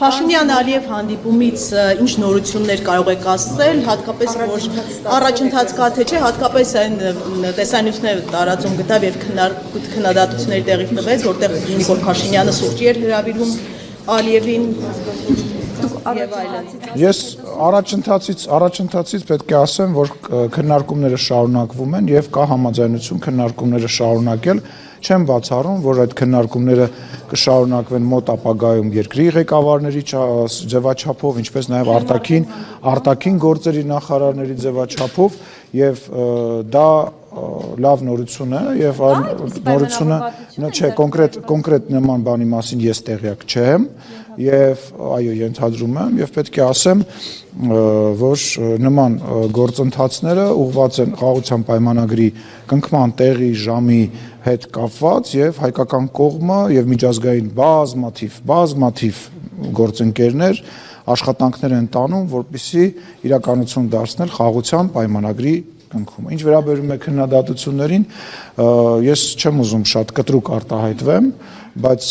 Փաշինյան-Ալիև հանդիպումից ինչ նորություններ կարող եք ասել, հատկապես որ առաջընթաց կա թե չէ, հատկապես այն տեսանյութները տարածում գտավ եւ քննադատությունների տեղի տվեց, որտեղ Նիկոլ Փաշինյանը սուրճի էր հրավիրում Ալիևին եւ այլն։ Ես առաջընթացից պետք է ասեմ, որ քննարկումները շարունակվում են եւ կա համաձայնություն քննարկումները շարունակել։ Չեմ բացառում, որ այդ քննարկումները կշարունակվեն մոտ ապագայում երկրի ղեկավարների ձևաչափով, ինչպես նաև արտաքին գործերի նախարարների ձևաչափով եւ դա լավ նորություն է եւ այն նորությունը չէ կոնկրետ նման բանի մասին ես տեղյակ չեմ եւ այո ենթադրում եմ եւ պետք է ասեմ որ նման գործընթացները ուղղված են խաղաղության պայմանագրի կնքման տեղի ժամի հետ կապված եւ հայկական կողմը եւ միջազգային բազմաթիվ գործընկերներ աշխատանքներ են տանում որպեսզի իրականություն դարձնել խաղաղության պայմանագրի կնքումը։ Ինչ վերաբերում է քննադատություններին, ես չեմ ուզում շատ կտրուկ արտահայտվեմ, բայց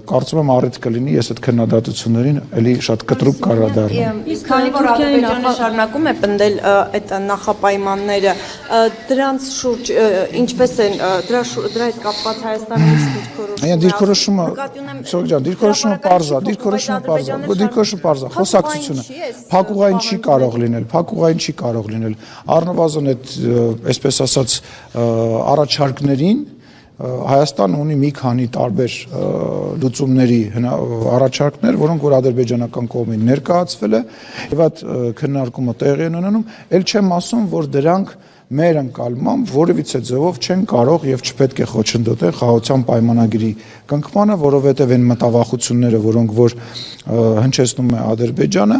կարծում եմ առիթ կլինի ես այդ քննադատություններին էլի շատ կտրուկ կառադառնամ։ Իսկ քանի որ Ադրբեջանը շարունակում է պնդել այդ նախապայմանները, դրանց շուրջ ինչպես են դրա հետ կապված Հայաստանը ինչ դիրքորոշում դիրքորոշումը պարզ է, խոսակցությունը փակուղային չի կարող լինել, առնվազն այդ այսպես ասած առաջարկներին Հայաստանը ունի մի քանի տարբեր լուծումների առաջարկներ, որոնք որ ադրբեջանական կողմին ներկայացվել է եւ այդ քննարկումը տեղի են ունենում, ել չեմ ասում, որ դրանք մեր ընկալմամբ որևիցե ձևով չեն կարող եւ չպետք է խոչընդոտեն խաղաղության պայմանագրի կնքմանը, որովհետեւ այն մտավախությունները, որոնք որ հնչեցնում է Ադրբեջանը,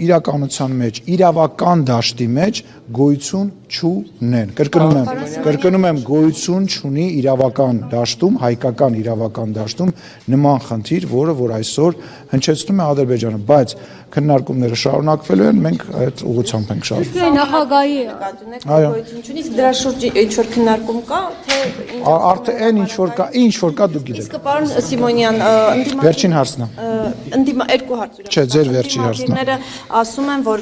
իրականության մեջ, իրավական դաշտի մեջ գոյություն չունեն։ Կրկնում եմ, գոյություն չունի իրավական դաշտում, հայկական իրավական դաշտում նման խնդիր, որը որ այսօր հնչեցնում է Ադրբեջանը, բայց քննարկումները շարունակվելու են, մենք այդ ուղղությամբ ենք շարունակում։ Նախագահի գոյություն չունի, իսկ դրա շուրջ ինչ որ քննարկում կա, թե արդեն այն ինչ որ կա դուք գիտեք։ Իսկ պարոն Սիմոնյան, վերջին հարցն է։ Երկու հարց ուրեմն։ Չէ, ձեր վերջին հարցն է։ Ասում են, որ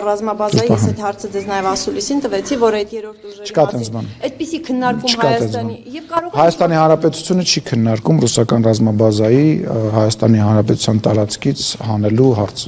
ռազմաբազայի ես այդ հարցը ձեզ նաև ասուլիսին տվեցի, որ այդ երրորդ ուժերի Չկա տենց բան։ Այդպիսի քննարկում Հայաստանի եւ կարող Հայաստանի Հանրապետությունը չի քննարկում ռուսական ռազմաբազայի Հայաստանի Հանրապետության տարածքից հանելու հարցը։